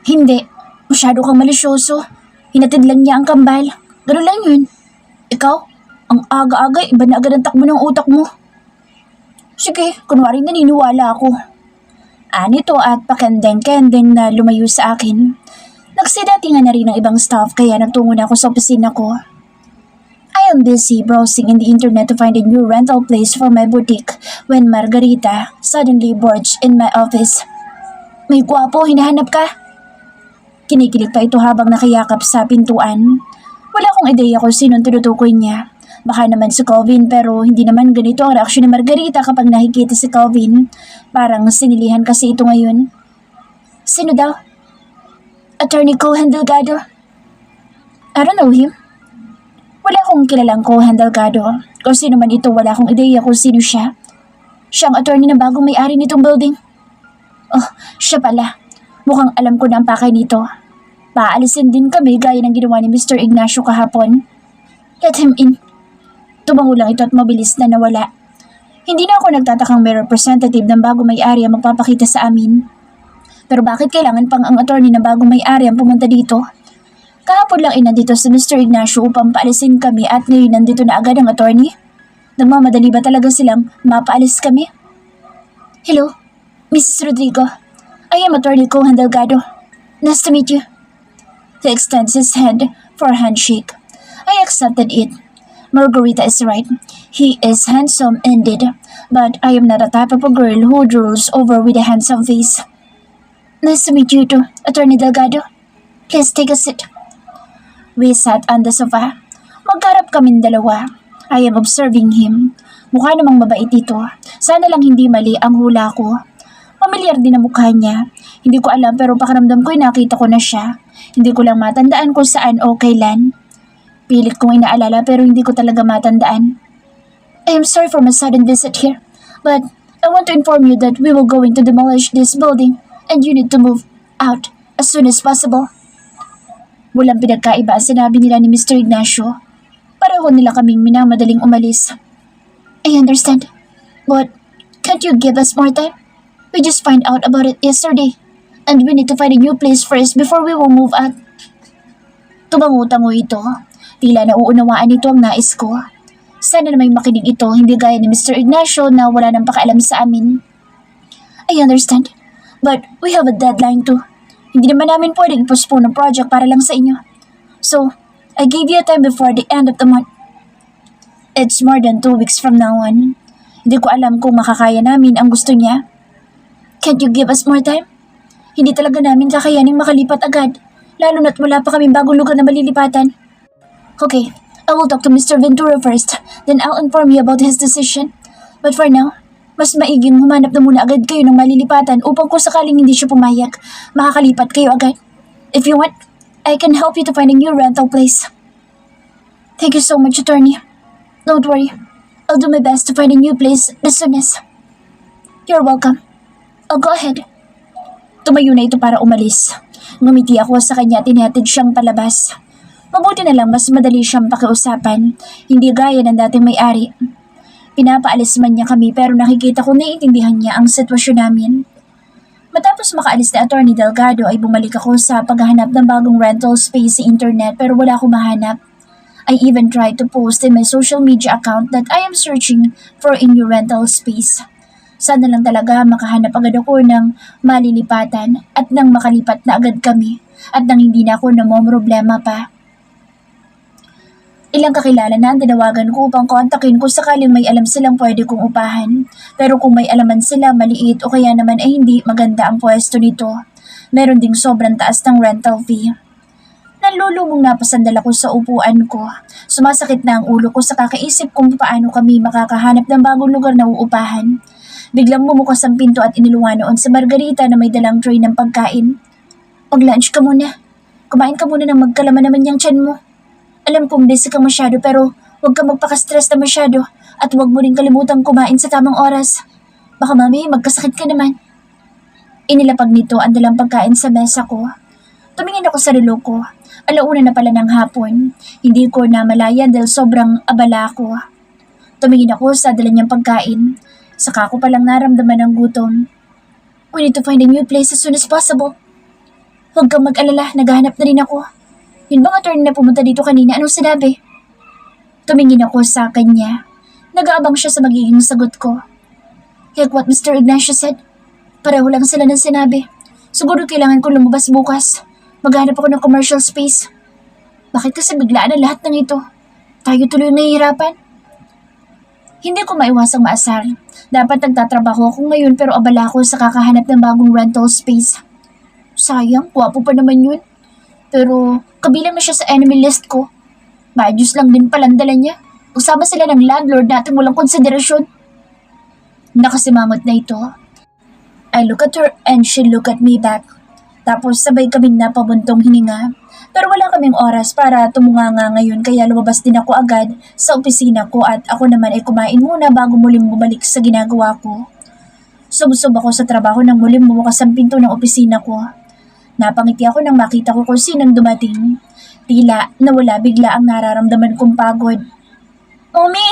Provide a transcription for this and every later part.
Hindi. Masyado kang malisyoso. Hinatid lang niya ang kambal. Ganun lang yun. Ikaw? Ang aga-aga, iba na agad ang takbo ng utak mo. Sige, kunwari naniniwala ako. Anito at pakendeng-kendeng na lumayo sa akin. Nagsidatingan na rin ang ibang staff kaya nagtungo na ako sa opisina ko. I am busy browsing in the internet to find a new rental place for my boutique when Margarita suddenly barged in my office. May gwapo, hinahanap ka? Kinikilig pa ito habang nakayakap sa pintuan. Wala akong ideya kung sinong tinutukoy niya. Baka naman si Calvin pero hindi naman ganito ang reaksyon ni Margarita kapag nakikita si Calvin. Parang sinilihan kasi ito ngayon. Sino daw? Attorney Cohen Delgado. I don't know him. Wala akong kilalang Cohen Delgado. Kung sino man ito, wala akong ideya kung sino siya. Siya ang attorney na bagong may-ari nitong building. Oh, siya pala. Mukhang alam ko na ang pakay nito. Paalisin din kami gaya ng ginawa ni Mr. Ignacio kahapon. Let him in. Tumango lang ito at mabilis na nawala. Hindi na ako nagtatakang may representative ng bagong may-ari ang magpapakita sa amin. Pero bakit kailangan pang ang attorney na bagong may-ari ang pumunta dito? Kahapon lang nandito si Mr. Ignacio upang paalisin kami at ngayon nandito na agad ang attorney? Nagmamadali ba talaga silang mapaalis kami? Hello, Mrs. Rodrigo. I am Attorney Cohen Delgado. Nice to meet you. He extends his hand for a handshake. I accepted it. Margarita is right. He is handsome indeed, but I am not a type of a girl who drools over with a handsome face. Nice to meet you too, Attorney Delgado. Please take a seat. We sat on the sofa. Magkarap kaming dalawa. I am observing him. Mukha namang mabait ito. Sana lang hindi mali ang hula ko. Pamilyar din ang mukha niya. Hindi ko alam pero pakiramdam ko'y nakita ko na siya. Hindi ko lang matandaan kung saan o kailan. Pilit kong inaalala pero hindi ko talaga matandaan. I am sorry for my sudden visit here, but I want to inform you that we will going to demolish this building and you need to move out as soon as possible. Walang pinagkaiba ang sinabi nila ni Mr. Ignacio. Pareho nila kaming minamadaling umalis. I understand, but can't you give us more time? We just find out about it yesterday, and we need to find a new place first before we will move out. Tumango-tango ito. Tila nauunawaan nito ang nais ko. Sana na may makinig ito, hindi gaya ni Mr. Ignacio na wala nang pakialam sa amin. I understand, but we have a deadline too. Hindi naman namin pwedeng postpone ang project para lang sa inyo. So, I gave you a time before the end of the month. It's more than 2 weeks from now on. Hindi ko alam kung makakaya namin ang gusto niya. Can't you give us more time? Hindi talaga namin kakayaning makalipat agad, lalo na't wala pa kaming bagong lugar na malilipatan. Okay, I will talk to Mr. Ventura first, then I'll inform you about his decision. But for now, mas maiging humanap na muna agad kayo ng malilipatan upang kung sakaling hindi siya pumayag, makakalipat kayo agad. If you want, I can help you to find a new rental place. Thank you so much, attorney. Don't worry, I'll do my best to find a new place as soon as. You're welcome. I'll go ahead. Tumayo na ito para umalis. Ngumiti ako sa kanya at inihatid siyang palabas. Mabuti na lang mas madali siyang pakiusapan, hindi gaya ng dating may-ari. Pinapaalis man niya kami pero nakikita ko naiintindihan niya ang sitwasyon namin. Matapos makaalis na Attorney Delgado ay bumalik ako sa paghahanap ng bagong rental space sa internet pero wala akong mahanap. I even tried to post in my social media account that I am searching for a new rental space. Sana lang talaga makahanap agad ako ng malilipatan at nang makalipat na agad kami at nang hindi na ako namomroblema pa. Ilang kakilala na ang tinawagan ko upang kontakin kung sakaling may alam silang pwede kong upahan. Pero kung may alaman sila maliit o kaya naman ay hindi maganda ang pwesto nito, meron ding sobrang taas ng rental fee. Nalulumong napasandal ako sa upuan ko. Sumasakit na ang ulo ko sa kakaisip kung paano kami makakahanap ng bagong lugar na uupahan. Biglang bumukas ang pinto at inilungan noon si Margarita na may dalang tray ng pagkain. Mag-lunch ka muna. Kumain ka muna ng magkalaman naman yung tiyan mo. Alam kong busy kang masyado pero huwag kang magpaka-stress na masyado at huwag mo rin kalimutang kumain sa tamang oras. Baka mami, magkasakit ka naman. Inilapag nito ang dalang pagkain sa mesa ko. Tumingin ako sa relo ko. Alauna na pala ng hapon. Hindi ko na malaya dahil sobrang abala ko. Tumingin ako sa dala niyang pagkain. Saka ko palang naramdaman ng gutom. We need to find a new place as soon as possible. Huwag kang mag-alala, naghahanap na rin ako. Yun bang attorney na pumunta dito kanina? Anong sinabi? Tumingin ako sa kanya. Nag-aabang siya sa magiging sagot ko. Like what Mr. Ignacio said, pareho lang sila ng sinabi. Siguro kailangan ko lumabas bukas. Maghanap ako ng commercial space. Bakit kasi biglaan na lahat ng ito? Tayo tuloy nahihirapan. Hindi ko maiwasang maasar. Dapat nagtatrabaho ako ngayon pero abala ako sa kakahanap ng bagong rental space. Sayang, gwapo pa naman yun. Pero kabilang na siya sa enemy list ko. Maayos lang din palang dala niya. Usama sila ng landlord natin walang konsiderasyon. Nakasimangot na ito. I look at her and she look at me back. Tapos sabay kaming napabuntong hininga. Pero wala kaming oras para tumunganga ngayon kaya lumabas din ako agad sa opisina ko at ako naman ay kumain muna bago muling bumalik sa ginagawa ko. Subsob ako sa trabaho nang muling bumukas ang pinto ng opisina ko. Napangiti ako nang makita ko kung sinang dumating. Tila nawala bigla ang nararamdaman kong pagod. Mommy!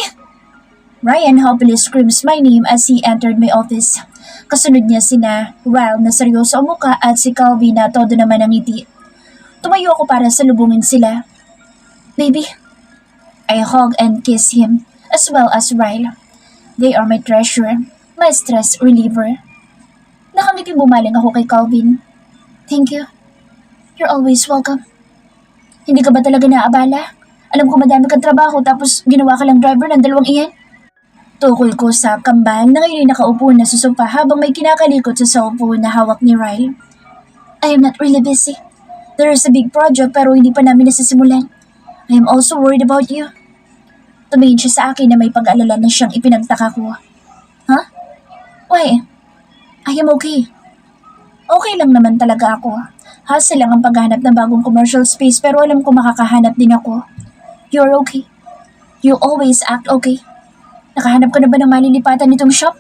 Ryan happily screams my name as he entered my office. Kasunod niya sina Ryle na seryoso ang muka at si Calvin na todo naman ang ngiti. Tumayo ako para salubungin sila. Baby, I hug and kiss him as well as Ryle. They are my treasure, my stress reliever. Nakangiting bumaling ako kay Calvin. Thank you. You're always welcome. Hindi ka ba talaga naabala? Alam ko madami kang trabaho tapos ginawa ka lang driver ng dalawang iyan. Tukol ko sa kambal na ngayon ay nakaupo na sa sofa habang may kinakalikot sa cellphone na hawak ni Ryle. I am not really busy. There is a big project pero hindi pa namin nasisimulan. I am also worried about you. Tumingin siya sa akin na may pag-alala na siyang ipinagtaka ko. Huh? Why? I am okay. Okay lang naman talaga ako. Hassle lang ang paghahanap ng bagong commercial space pero alam ko makakahanap din ako. You're okay. You always act okay. Nakahanap ka na ba ng malilipatan nitong shop?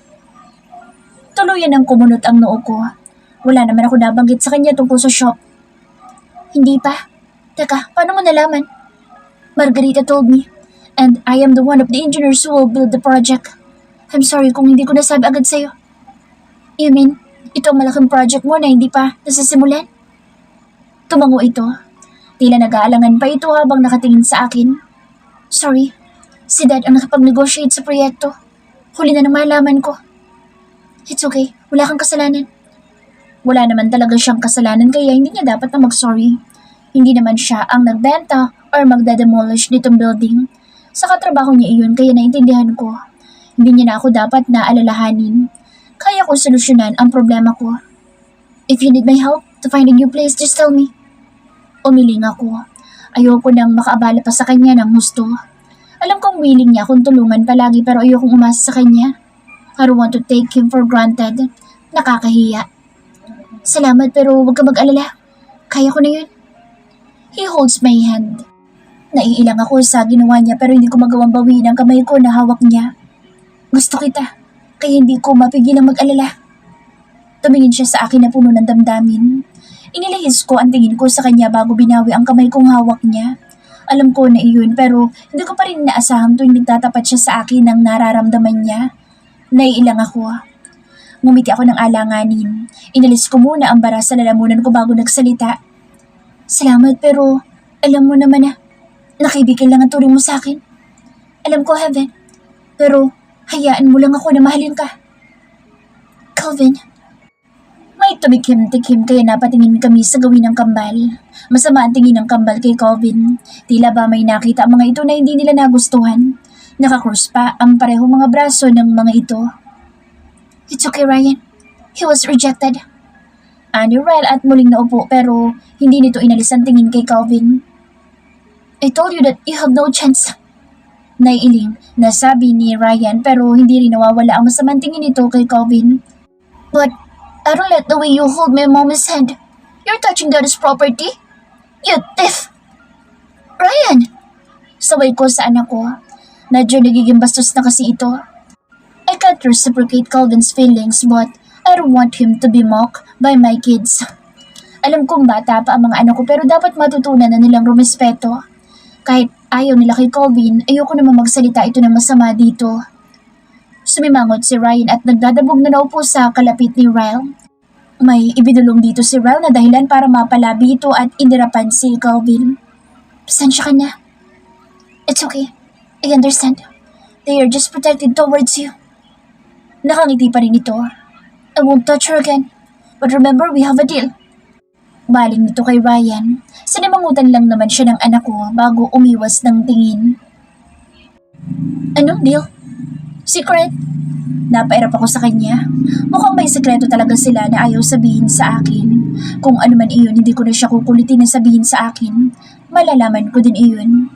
Tuluyan ang kumunot ang noo ko. Wala naman ako nabanggit sa kanya tungkol sa shop. Hindi pa. Teka, paano mo nalaman? Margarita told me. And I am the one of the engineers who will build the project. I'm sorry kung hindi ko nasabi agad sa'yo. You mean, ito ang malaking project mo na hindi pa nasasimulan? Tumango ito. Tila nag-aalangan pa ito habang nakatingin sa akin. Sorry, si Dad ang nakapag-negotiate sa proyekto. Huli na nang malaman ko. It's okay, wala kang kasalanan. Wala naman talaga siyang kasalanan kaya hindi niya dapat na mag-sorry. Hindi naman siya ang nagbenta or magdademolish nitong building. Sa katrabaho niya iyon kaya naintindihan ko. Hindi niya na ako dapat na alalahanin. Kaya ko solusyonan ang problema ko. If you need my help to find a new place, just tell me. Umiling ako. Ayoko nang makaabala pa sa kanya ng gusto. Alam kong willing niya akong tulungan palagi pero ayokong umasa sa kanya. I don't want to take him for granted. Nakakahiya. Salamat pero huwag ka mag-alala. Kaya ko na yun. He holds my hand. Naiilang ako sa ginawa niya pero hindi ko magawang bawiin ang kamay ko na hawak niya. Gusto kita, kaya hindi ko mapigilang mag-alala. Tumingin siya sa akin na puno ng damdamin. Inilihis ko ang tingin ko sa kanya bago binawi ang kamay kong hawak niya. Alam ko na iyon pero hindi ko pa rin naasahang tuwing nagtatapat siya sa akin ng nararamdaman niya. Naiilang ako. Ngumiti ako ng alanganin. Inalis ko muna ang bara sa lalamunan ko bago nagsalita. Salamat pero alam mo naman na nakaibigan lang ang turing mo sa akin. Alam ko, Heaven. Pero hayaan mo lang ako na mahalin ka. Calvin. May tumikim-tikim kaya napatingin kami sa gawin ng kambal. Masama ang tingin ng kambal kay Calvin. Tila ba may nakita ang mga ito na hindi nila nagustuhan. Nakakrus pa ang parehong mga braso ng mga ito. It's okay, Ryan. He was rejected. Ani Ryle at muling naupo pero hindi nito inalis ang tingin kay Calvin. I told you that you have no chance. Naiiling na sabi ni Ryan pero hindi rin nawawala ang masamang tingin nito kay Calvin. But I don't like the way you hold my mom's hand. You're touching Dad's property. You thief! Ryan! Saway ko sa anak ko. Medyo nagiging bastos na kasi ito. I can't reciprocate Calvin's feelings but I don't want him to be mocked by my kids. Alam kong bata pa ang mga anak ko pero dapat matutunan na nilang rumispeto. Kahit ayaw nila kay Calvin, ayoko naman magsalita ito ng masama dito. Sumimangot si Ryan at nagdadabog na naupo sa kalapit ni Ryle. May ibinulong dito si Rel na dahilan para mapalabi ito at inirapan si Calvin. Pasensya ka na. It's okay. I understand. They are just protected towards you. Nakangiti pa rin ito. I won't touch her again. But remember, we have a deal. Baling nito kay Ryan. Sinimangutan lang naman siya ng anak ko bago umiwas ng tingin. Anong deal? Secret? Napairap ako sa kanya. Mukhang may sekreto talaga sila na ayaw sabihin sa akin. Kung ano man iyon, hindi ko na siya kukulitin na sabihin sa akin. Malalaman ko din iyon.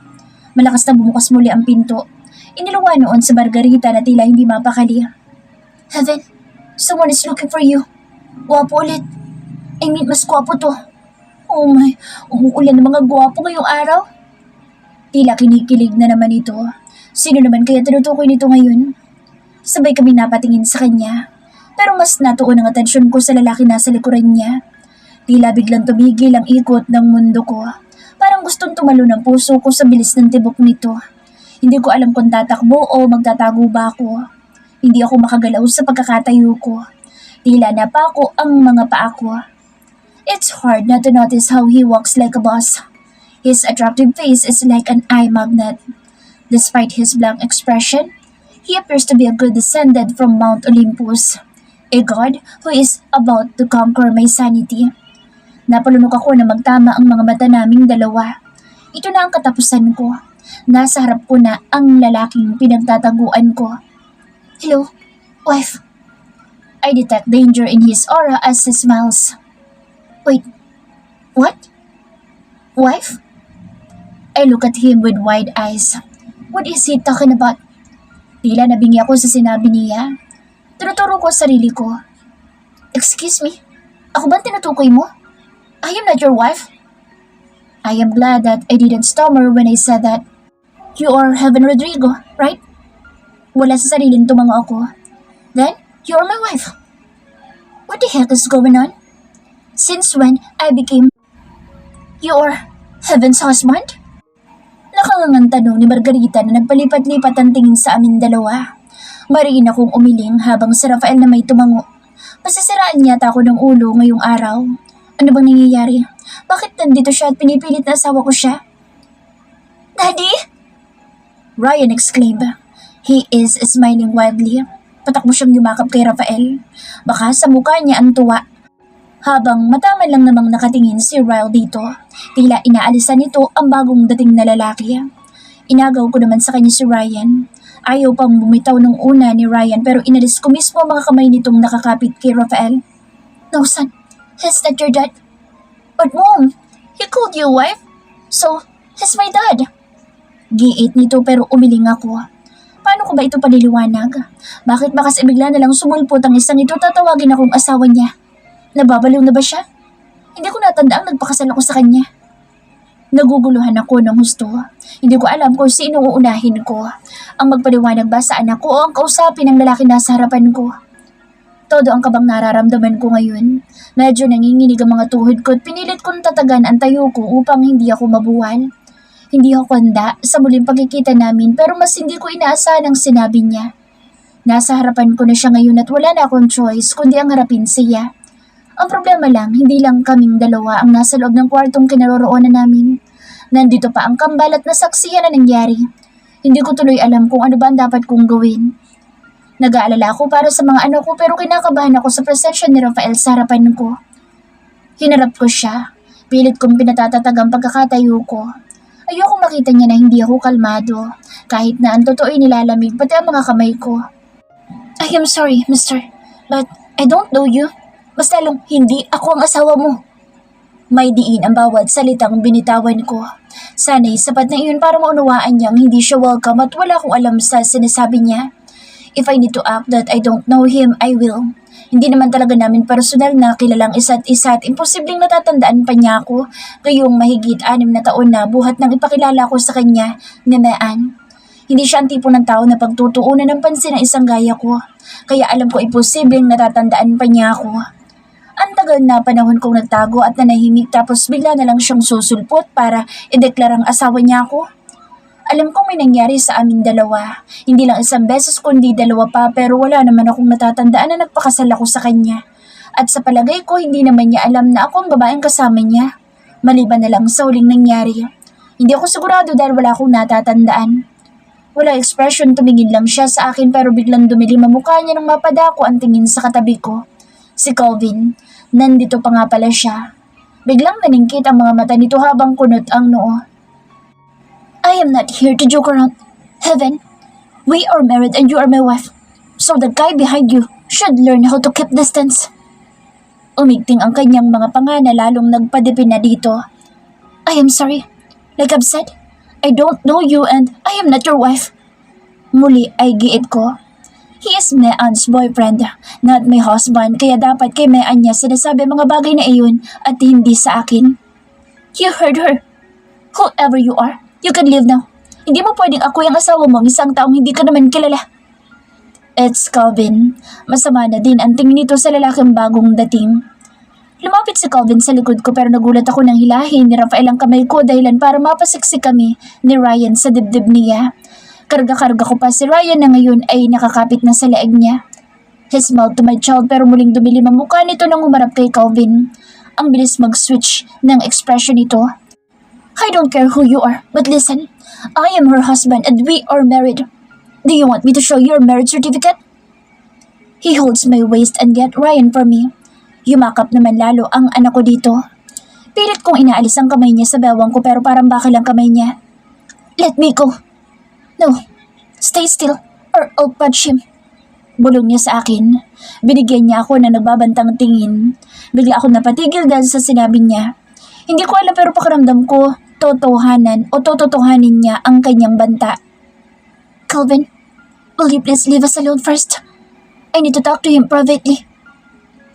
Malakas na bumukas muli ang pinto. Iniluwa noon sa Margarita na tila hindi mapakali. Heaven, someone is looking for you. Gwapo ulit. I mean, mas gwapo to. Oh my, umuulan ng mga gwapo ngayong araw. Tila kinikilig na naman ito. Sino naman kaya tinutukoy nito ngayon? Sabay kami napatingin sa kanya. Pero mas natuon ang atensyon ko sa lalaki nasa likuran niya. Tila biglang tumigil ang ikot ng mundo ko. Parang gustong tumalo ng puso ko sa bilis ng tibok nito. Hindi ko alam kung tatakbo o magtatago ba ako. Hindi ako makagalaw sa pagkakatayo ko. Tila napako ang mga paa ko. It's hard not to notice how he walks like a boss. His attractive face is like an eye magnet. Despite his blank expression, he appears to be a good descendant from Mount Olympus, a god who is about to conquer my sanity. Napalunok ako na magtama ang mga mata naming dalawa. Ito na ang katapusan ko. Nasa harap ko na ang lalaking pinagtataguan ko. Hello, wife. I detect danger in his aura as he smiles. Wait, what? Wife? I look at him with wide eyes. What is he talking about? Tila nabingi ako sa sinabi niya. Tinuturo ko sa sarili ko. Excuse me? Ako ba tinutukoy mo? I am not your wife. I am glad that I didn't stammer when I said that. You are Heaven Rodrigo, right? Wala sa sariling tumango ako. Then, you are my wife. What the heck is going on? Since when I became your Heaven's husband? Nakangangang tanong ni Margarita na nagpalipat-lipat ang tingin sa amin dalawa. Mariin akong umiling habang si Rafael na may tumango. Masisiraan yata ako ng ulo ngayong araw. Ano bang nangyayari? Bakit nandito siya at pinipilit na asawa ko siya? Daddy? Ryan exclaimed. He is smiling wildly. Patakbo siyang yumakap kay Rafael. Baka sa mukha niya ang tuwa. Habang mataman lang namang nakatingin si Ryle dito, tila inaalisan nito ang bagong dating na lalaki. Inagaw ko naman sa kanya si Ryan. Ayaw pang bumitaw ng una ni Ryan pero inalis ko mismo ang mga kamay nitong nakakapit kay Rafael. No son, he's not your dad. But mom, he called you wife, so he's my dad. Giit nito pero umiling ako. Paano ko ba ito paliliwanag? Bakit ba kasi bigla na lang sumulpot ang isang ito tatawagin akong asawa niya? Nababaliw na ba siya? Hindi ko natandaang nagpakasal ako sa kanya. Naguguluhan ako ng husto. Hindi ko alam kung sino uunahin ko. Ang magpaliwanag ba sa anak ko o ang kausapin ng lalaki nasa harapan ko? Todo ang kabang nararamdaman ko ngayon. Medyo nanginginig ang mga tuhod ko at pinilit kong tatagan ang tayo ko upang hindi ako mabuwal. Hindi ako handa sa muling pagkikita namin pero mas hindi ko inaasahan ang sinabi niya. Nasa harapan ko na siya ngayon at wala na akong choice kundi ang harapin siya. Ang problema lang, hindi lang kaming dalawa ang nasa loob ng kwartong kinaroroonan namin. Nandito pa ang kambal at nasaksihan na nangyari. Hindi ko tuloy alam kung ano ba ang dapat kong gawin. Nag-aalala ako para sa mga anak ko pero kinakabahan ako sa presensya ni Rafael sa harapan ko. Hinarap ko siya. Pilit kong pinatatatag ang pagkakatayo ko. Ayoko makita niya na hindi ako kalmado. Kahit na ang totoo'y nilalamig pati ang mga kamay ko. I am sorry, mister. But I don't know you. Mas lalong hindi ako ang asawa mo. May diin ang bawat salitang binitawan ko. Sana'y sapat na iyon para maunawaan niyang hindi siya welcome at wala akong alam sa sinasabi niya. If I need to act that I don't know him, I will. Hindi naman talaga namin personal na kilalang isa't isa at imposibleng natatandaan pa niya ako ngayong mahigit 6 na taon na buhat nang ipakilala ko sa kanya ni Mean. Hindi siya ang tipo ng tao na pagtutuunan ng pansin ng isang gaya ko. Kaya alam ko imposibleng natatandaan pa niya ako. Ang tagal na panahon kong nagtago at nanahimik tapos bigla na lang siyang susulpot para ideklarang asawa niya ako. Alam kong may nangyari sa amin dalawa. Hindi lang isang beses kundi 2 pa pero wala naman akong natatandaan na nagpakasal ako sa kanya. At sa palagay ko, hindi naman niya alam na ako ang babaeng kasama niya. Maliban na lang sa huling nangyari. Hindi ako sigurado dahil wala akong natatandaan. Wala expression, tumingin lang siya sa akin pero biglang dumilim ang mukha niya nang mapadako ang tingin sa katabi ko. Si Calvin, nandito pa nga pala siya. Biglang naningkit ang mga mata nito habang kunot ang noo. I am not here to joke around. Heaven, we are married and you are my wife. So the guy behind you should learn how to keep distance. Umigting ang kanyang mga panga na lalong nagpadipin na dito. I am sorry. Like I've said, I don't know you and I am not your wife. Muli ay giit ko. He is Mean's boyfriend, not my husband, kaya dapat kay Mean niya sinasabi mga bagay na iyon at hindi sa akin. You heard her. Whoever you are, you can leave now. Hindi mo pwedeng ako yung asawa mo, isang taong hindi ka naman kilala. It's Calvin. Masama na din ang tingin nito sa lalaking bagong dating. Lumapit si Calvin sa likod ko pero nagulat ako nang hilahin ni Rafael ang kamay ko dahilan para mapasiksik kami ni Ryan sa dibdib niya. Karga-karga ko pa si Ryan na ngayon ay nakakapit na sa leeg niya. He smiled to my child pero muling dumilim ang mukha nito nang umarap kay Calvin. Ang bilis mag-switch ng expression nito. I don't care who you are, but listen, I am her husband and we are married. Do you want me to show you your marriage certificate? He holds my waist and get Ryan for me. Yumakap naman lalo ang anak ko dito. Pilit kong inaalis ang kamay niya sa bewang ko pero parang bakal ang kamay niya. Let me go. No, stay still or I'll punch him. Bulong niya sa akin. Binigyan niya ako ng nagbabantang tingin. Bigla ako napatigil dahil sa sinabi niya. Hindi ko alam pero pakiramdam ko totohanan o tototohanin niya ang kanyang banta. Calvin, will you please leave us alone first? I need to talk to him privately.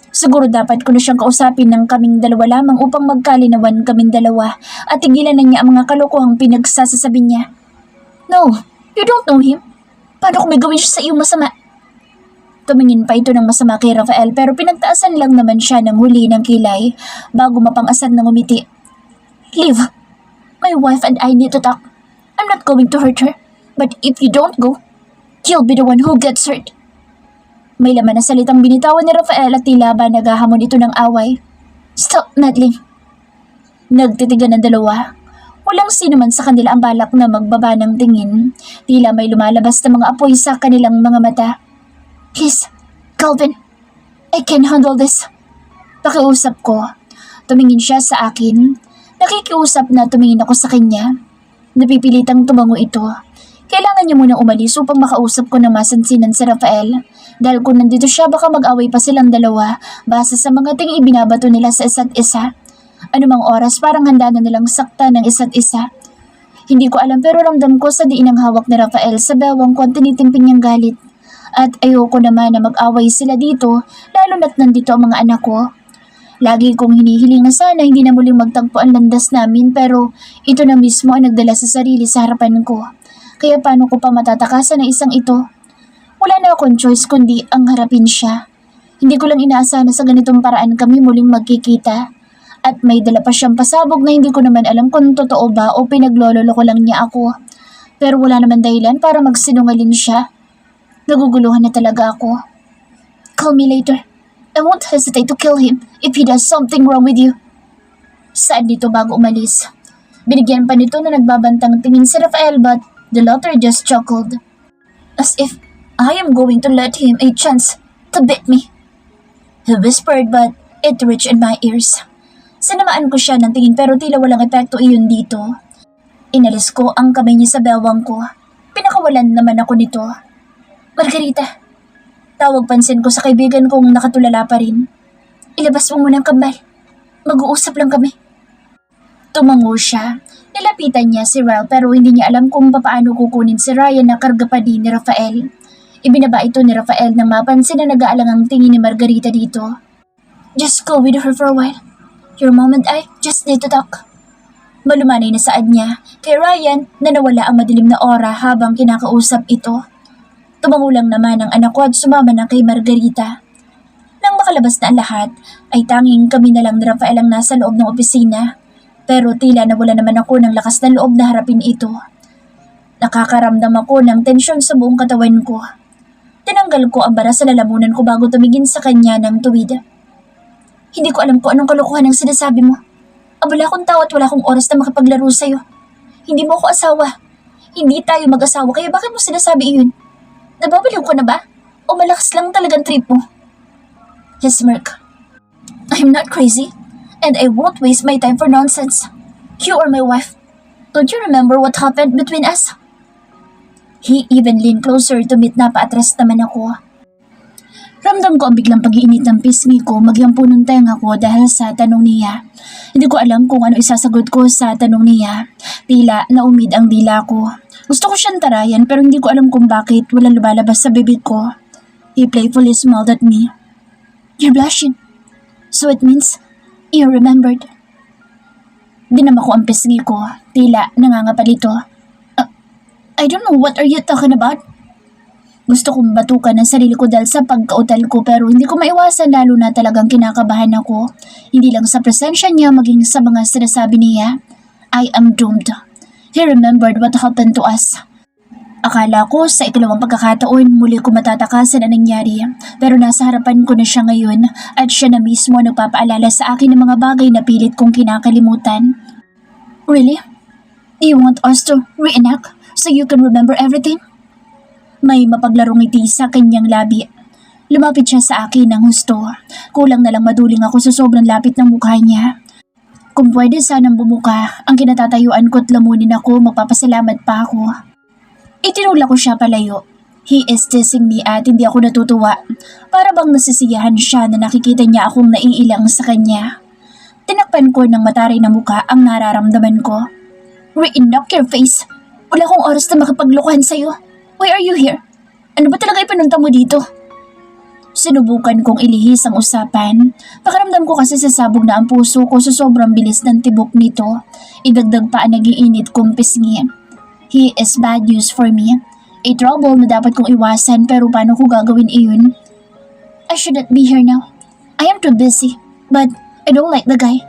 Siguro dapat ko na siyang kausapin ng kaming dalawa lamang upang magkalinawan kaming dalawa at tigilan na niya ang mga kalokohang pinagsasasabi niya. No, you don't know him. Paano kung may gawin siya sa iyong masama? Tumingin pa ito ng masama kay Rafael pero pinagtaasan lang naman siya ng huli ng kilay bago mapang-asad ng umiti. Leave. My wife and I need to talk. I'm not going to hurt her. But if you don't go, you'll be the one who gets hurt. May laman na salitang binitawan ni Rafael at tila ba naghahamon ito ng away. Stop meddling. Nagtitigan ng dalawa. Walang sino man sa kanila ang balak na magbaba ng tingin. Tila may lumalabas na mga apoy sa kanilang mga mata. Please, Calvin, I can handle this. Pakiusap ko. Tumingin siya sa akin. Nakikiusap na tumingin ako sa kanya. Napipilitang tumango ito. Kailangan niya muna umalis upang makausap ko na masansinan si Rafael. Dahil kung nandito siya baka mag-away pa silang dalawa base sa mga tingin ibinabato nila sa isa't isa. Anumang oras parang handa na nilang sakta ng isa't isa. Hindi ko alam pero ramdam ko sa diin ang hawak ni Rafael sa bewang ko ang tinitimpin niyang galit. At ayoko naman na mag-away sila dito lalo na't nandito ang mga anak ko. Lagi kong hinihiling na sana hindi na muling magtagpo ang landas namin pero ito na mismo ang nagdala sa sarili sa harapan ko. Kaya paano ko pa matatakasan ang isang ito? Wala na akong choice kundi ang harapin siya. Hindi ko lang inaasahan na sa ganitong paraan kami muling magkikita. At may dala pa siyang pasabog na hindi ko naman alam kung totoo ba o pinaglololo ko lang niya ako. Pero wala naman dahilan para magsinungaling siya. Naguguluhan na talaga ako. Call me later. I won't hesitate to kill him if he does something wrong with you. Saan dito bago umalis? Binigyan pa nito na nagbabantang tingin si Rafael but the latter just chuckled. As if I am going to let him a chance to beat me. He whispered but it reached in my ears. Sinamaan ko siya ng tingin pero tila walang epekto iyon dito. Inalis ko ang kamay niya sa bewang ko. Pinakawalan naman ako nito. Margarita, tawag pansin ko sa kaibigan kong nakatulala pa rin. Ilabas mo muna ang kambal. Mag-uusap lang kami. Tumango siya. Nilapitan niya si Ryle pero hindi niya alam kung paano kukunin si Ryan na karga pa din ni Rafael. Ibinaba ito ni Rafael nang mapansin na nag-aalang ang tingin ni Margarita dito. Just go with her for a while. Your mom and I just need to talk. Malumanay na saad niya kay Ryan na nawala ang madilim na aura habang kinakausap ito. Tumango lang naman ang anak ko at sumama na kay Margarita. Nang makalabas na ang lahat, ay tanging kami na lang ni Rafael ang nasa loob ng opisina. Pero tila nawala naman ako ng lakas na loob na harapin ito. Nakakaramdam ako ng tensyon sa buong katawan ko. Tinanggal ko ang bara sa lalamunan ko bago tumingin sa kanya ng tuwid. Hindi ko alam kung anong kalokohan ang sinasabi mo. Abala akong tao at wala akong oras na makipaglaro sa'yo. Hindi mo ako asawa. Hindi tayo mag-asawa kaya bakit mo sinasabi iyon? Nababaliw ka na ba? O malakas lang talagang trip mo? He smirked. I'm not crazy. And I won't waste my time for nonsense. You are my wife. Don't you remember what happened between us? He even leaned closer to meet na paatras naman ako. Ramdam ko ang biglang pag-iinit ng pisngi ko magyampo ng tenga ko dahil sa tanong niya. Hindi ko alam kung ano isasagot ko sa tanong niya. Tila naumid ang dila ko. Gusto ko siyang tarayan pero hindi ko alam kung bakit walang lumalabas sa bibig ko. He playfully smiled at me. You're blushing. So it means you remembered. Dinama ko ang pisngi ko. Tila nangangapalito. I don't know what are you talking about? Gusto kong batukan ang sarili ko dahil sa pagkautal ko pero hindi ko maiwasan lalo na talagang kinakabahan ako. Hindi lang sa presensya niya maging sa mga sinasabi niya. I am doomed. He remembered what happened to us. Akala ko sa ikalawang pagkakataon muli ko matatakasan ang nangyari pero nasa harapan ko na siya ngayon at siya na mismo nagpapaalala sa akin ng mga bagay na pilit kong kinakalimutan. Really? Do you want us to reenact so you can remember everything? May mapaglarong ngiti sa kanyang labi. Lumapit siya sa akin ng husto. Kulang na lang maduling ako sa sobrang lapit ng mukha niya. Kung pwede sanang bumuka, ang kinatatayuan ko't lamunin ako, magpapasalamat pa ako. Itinula ko siya palayo. He is teasing me at hindi ako natutuwa. Para bang nasisiyahan siya na nakikita niya akong naiilang sa kanya. Tinakpan ko ng mataray na mukha ang nararamdaman ko. Re-knock your face. Wala akong oras na makipaglokohan sa'yo. Why are you here? Ano ba talaga ipinunta mo dito? Sinubukan kong ilihis ang usapan. Pakiramdam ko kasi sasabog na ang puso ko sa sobrang bilis ng tibok nito. Idagdag pa ang nagiinit kong pisngi. He is bad news for me. A trouble na dapat kong iwasan pero paano ko gagawin iyon? I shouldn't be here now. I am too busy, but I don't like the guy.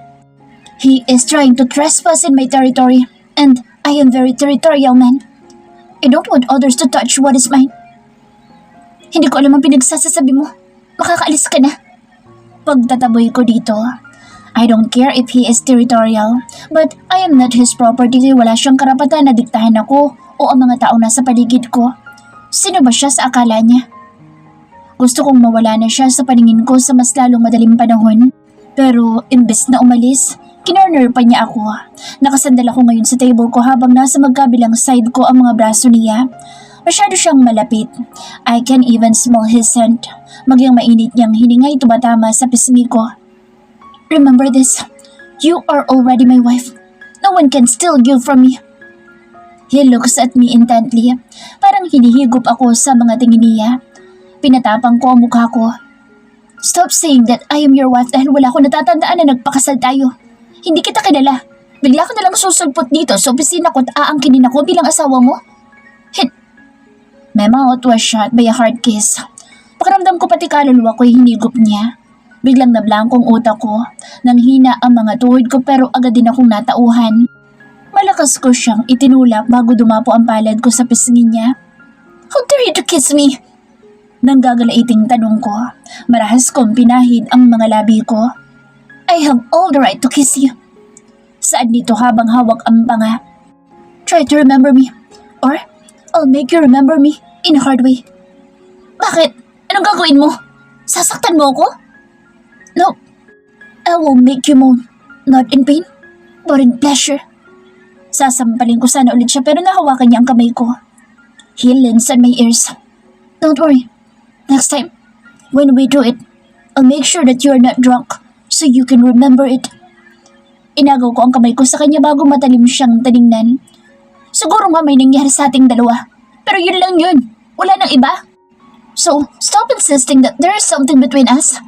He is trying to trespass in my territory and I am very territorial man. I don't want others to touch what is mine. Hindi ko alam ang pinagsasasabi mo. Makakaalis ka na. Pagtataboy ko dito. I don't care if he is territorial, but I am not his property kaya wala siyang karapatan na diktahan ako o ang mga tao nasa paligid ko. Sino ba siya sa akala niya? Gusto kong mawala na siya sa paningin ko sa mas lalong madaling panahon. Pero imbes na umalis, kinorner pa niya ako. Nakasandal ako ngayon sa table ko habang nasa magkabilang side ko ang mga braso niya. Masyado siyang malapit. I can even smell his scent. Magyang mainit niyang hiningay tumatama sa pisngi ko. Remember this. You are already my wife. No one can steal you from me. He looks at me intently. Parang hinihigop ako sa mga tingin niya. Pinatapang ko ang mukha ko. Stop saying that I am your wife dahil wala ko natatandaan na nagpakasal tayo. Hindi kita kilala. Bigla ka nalang susulpot dito sa opisina ko at aangkinin ako bilang asawa mo. My mouth was shut by a hard kiss. Pakiramdam ko pati kaluluwa ko'y hinigop niya. Biglang nablangkong utak ko. Nanghina ang mga tuhod ko pero agad din akong natauhan. Malakas ko siyang itinulak bago dumapo ang palad ko sa pisngi niya. How dare you to kiss me? Nang gagalaiting tanong ko, marahas kong pinahid ang mga labi ko. I have all the right to kiss you. Saan nito habang hawak ang panga? Try to remember me, or I'll make you remember me in a hard way. Bakit? Anong gagawin mo? Sasaktan mo ako? No. I will make you moan. Not in pain, but in pleasure. Sasampalin ko sana ulit siya pero nahawakan niya ang kamay ko. He leans on my ears. Don't worry. Next time, when we do it, I'll make sure that you're not drunk so you can remember it. Inagaw ko ang kamay ko sa kanya bago matalim siyang tiningnan. Siguro nga may nangyari sa ating dalawa. Pero yun lang yun. Wala nang iba. So, stop insisting that there is something between us.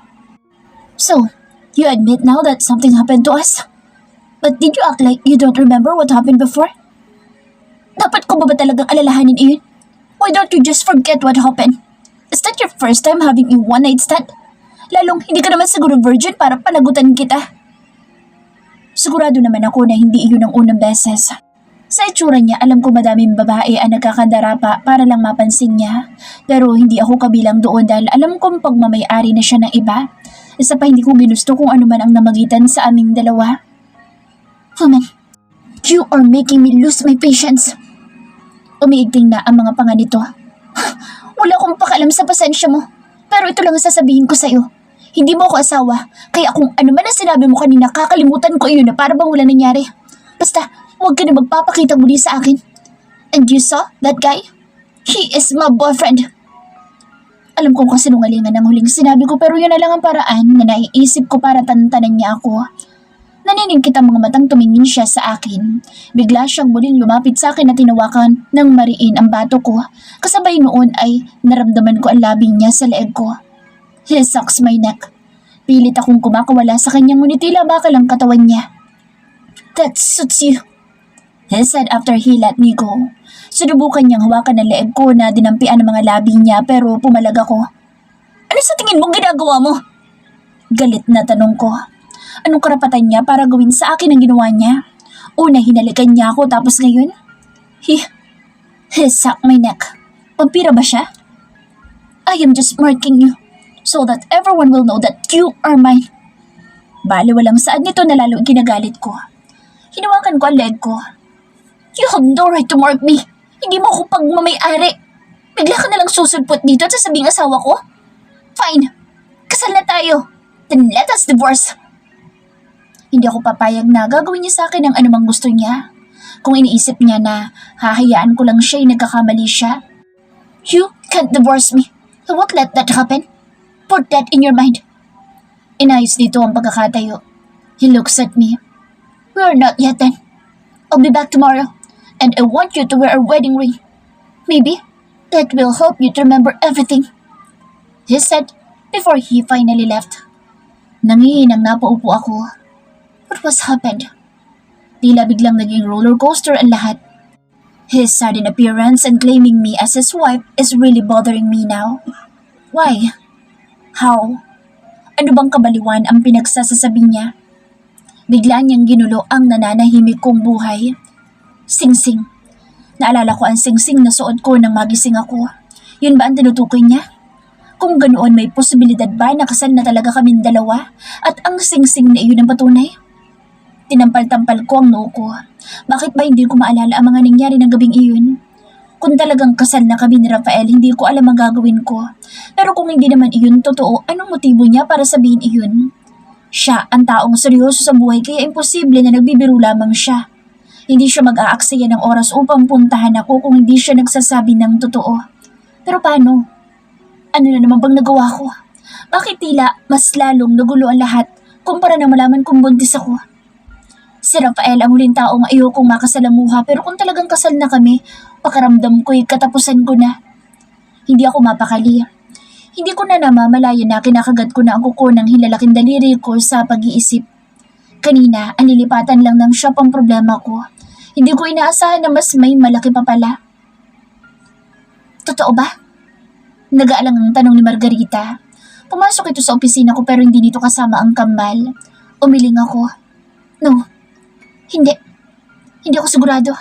So, you admit now that something happened to us? But did you act like you don't remember what happened before? Dapat ko ba talagang alalahanin iyon? Why don't you just forget what happened? Is that your first time having a one-night stand? Lalong hindi ka naman siguro virgin para panagutan kita. Sigurado naman ako na hindi iyon ang unang beses. Sa itsura niya, alam ko madaming babae ang nagkakandara pa para lang mapansin niya. Pero hindi ako kabilang doon dahil alam kong pagmamay-ari na siya ng iba. Isa pa hindi ko ginusto kung ano man ang namagitan sa aming dalawa. Woman, you are making me lose my patience. Umiigting na ang mga panga nito. Wala akong pakialam sa pasensya mo. Pero ito lang ang sasabihin ko sa'yo. Hindi mo ako asawa, kaya kung ano man ang sinabi mo kanina, kakalimutan ko iyon na para bang wala nangyari. Basta, huwag ka na magpapakita muli sa akin. And you saw that guy? He is my boyfriend. Alam kong kasinungalingan ang huling sinabi ko pero yun na lang ang paraan na naiisip ko para tantanan niya ako. Naniningkit ang mga matang tumingin siya sa akin. Bigla siyang muling lumapit sa akin at tinawakan ng mariin ang bato ko. Kasabay noon ay naramdaman ko ang labing niya sa leeg ko. He sucks my neck. Pilit akong kumakawala sa kanyang ngunit tila bakal ang katawan niya. That suits you, he said after he let me go. Sinubukan niyang hawakan ang leeg ko na dinampian ang mga labi niya pero pumalag ako. Ano sa tingin mong ginagawa mo? Galit na tanong ko. Anong karapatan niya para gawin sa akin ang ginawa niya? Una hinalikan niya ako tapos ngayon? He sucked my neck. Vampira ba siya? I am just marking you so that everyone will know that you are mine. Bale walang saan nito na lalong kinagalit ko. Hinawakan ko ang leg ko. You have no right to mark me. Hindi mo ako pagmamay-ari. Bigla ka nalang susulpot dito at sasabing asawa ko? Fine. Kasal na tayo. Then let us divorce. Hindi ako papayag na gagawin niya sa akin ang anumang gusto niya. Kung iniisip niya na hahayaan ko lang siya ay nagkakamali siya. You can't divorce me. I won't let that happen. Put that in your mind. Inayos dito ang pagkakatayo. He looks at me. We are not yet then. I'll be back tomorrow. And I want you to wear a wedding ring. Maybe that will help you to remember everything. He said before he finally left. Nangihinang napaupo ako. What was happened? Tila biglang naging roller coaster ang lahat. His sudden appearance and claiming me as his wife is really bothering me now. Why? How? Ano bang kabaliwan ang pinagsasasabi niya? Bigla niyang ginulo ang nananahimik kong buhay. Singsing. Naalala ko ang singsing na suot ko nang magising ako. Yun ba ang tinutukoy niya? Kung ganoon may posibilidad ba na kasal na talaga kaming dalawa at ang singsing na iyon ang patunay? Tinampal-tampal ko ang noo ko. Bakit ba hindi ko maalala ang mga nangyari ng gabing iyon? Kung talagang kasal na kami ni Rafael, hindi ko alam ang gagawin ko. Pero kung hindi naman iyon totoo, anong motibo niya para sabihin iyon? Siya ang taong seryoso sa buhay kaya imposible na nagbibiro lamang siya. Hindi siya mag-aaksaya ng oras upang puntahan ako kung hindi siya nagsasabi ng totoo. Pero paano? Ano na naman bang nagawa ko? Bakit tila mas lalong nagulo ang lahat kumpara na malaman kung buntis ako? Si Rafael ang huling taong ayokong makasalamuha pero kung talagang kasal na kami, pakaramdam ko'y katapusan ko na. Hindi ako mapakali. Hindi ko na namamalaya na kinakagat ko na ang kuko ng hilalaking daliri ko sa pag-iisip. Kanina, ang lilipatan lang ng shop ang problema ko. Hindi ko inaasahan na mas may malaki pa pala. Totoo ba? Nag-aalang ang tanong ni Margarita. Pumasok ito sa opisina ko pero hindi nito kasama ang kambal. Umiling ako. No. Hindi. Hindi ako sigurado.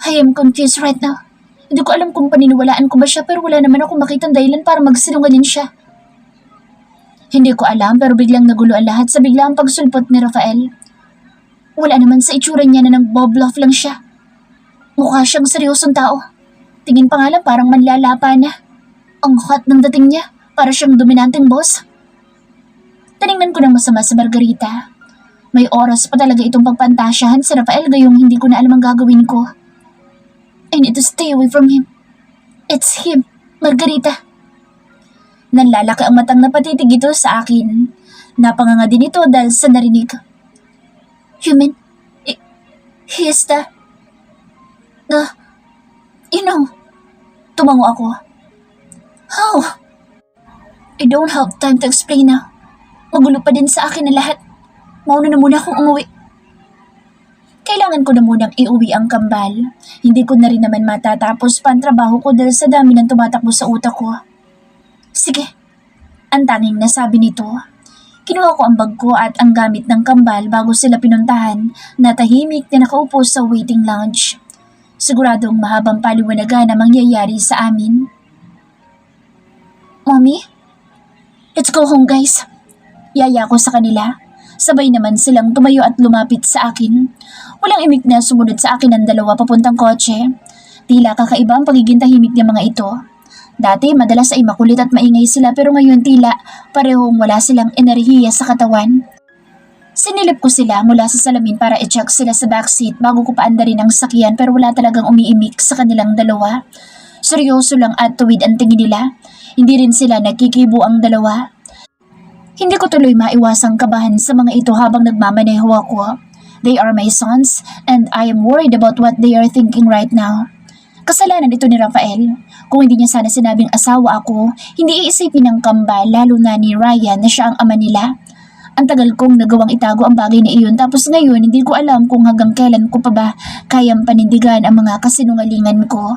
I am confused right now. Hindi ko alam kung paniniwalaan ko ba siya pero wala naman ako makitang dahilan para magsinungaling siya. Hindi ko alam pero biglang nagulo ang lahat sa biglang pagsulpot ni Rafael. Wala naman sa itsura niya na nag-bobluff lang siya. Mukha siyang seryosong tao. Tingin pa nga lang parang manlalapa na. Ang hot ng dating niya, para siyang dominanteng boss. Tinignan ko ng masama sa Margarita. May oras pa talaga itong pagpantasyahan sa Rafael gayong hindi ko na alam ang gagawin ko. I need to stay away from him. It's him, Margarita. Nanlalaki ang matang napatitig ito sa akin. Napanganga din ito dahil sa narinig. You mean, he is you know, tumango ako. How? I don't have time to explain now. Magulo pa din sa akin ang lahat. Mauna na muna akong umuwi. Kailangan ko na munang iuwi ang kambal. Hindi ko na rin naman matatapos pa ang trabaho ko dahil sa dami ng tumatakbo sa utak ko. Sige, ang tanging nasabi nito. Kinuha ko ang bag ko at ang gamit ng kambal bago sila pinuntahan na tahimik na nakaupo sa waiting lounge. Siguradong mahabang paliwanagan na mangyayari sa amin. Mommy, let's go home guys. Yaya ko sa kanila. Sabay naman silang tumayo at lumapit sa akin. Walang imik na sumunod sa akin ang dalawa papuntang kotse. Tila kakaiba ang pagiging tahimik ng mga ito. Dati madalas ay makulit at maingay sila pero ngayon tila parehong wala silang enerhiya sa katawan. Sinilip ko sila mula sa salamin para i-check sila sa backseat bago ko paandarin ang sakyan pero wala talagang umiimik sa kanilang dalawa. Seryoso lang at tuwid ang tingin nila. Hindi rin sila nagkikibo ang dalawa. Hindi ko tuloy maiwasang kabahan sa mga ito habang nagmamaneho ako. They are my sons and I am worried about what they are thinking right now. Kasalanan ito ni Rafael. Kung hindi niya sana sinabing asawa ako, hindi iisipin ng kambal lalo na ni Ryan na siya ang ama nila. Ang tagal kong nagawang itago ang bagay na iyon tapos ngayon hindi ko alam kung hanggang kailan ko pa ba kayang panindigan ang mga kasinungalingan ko.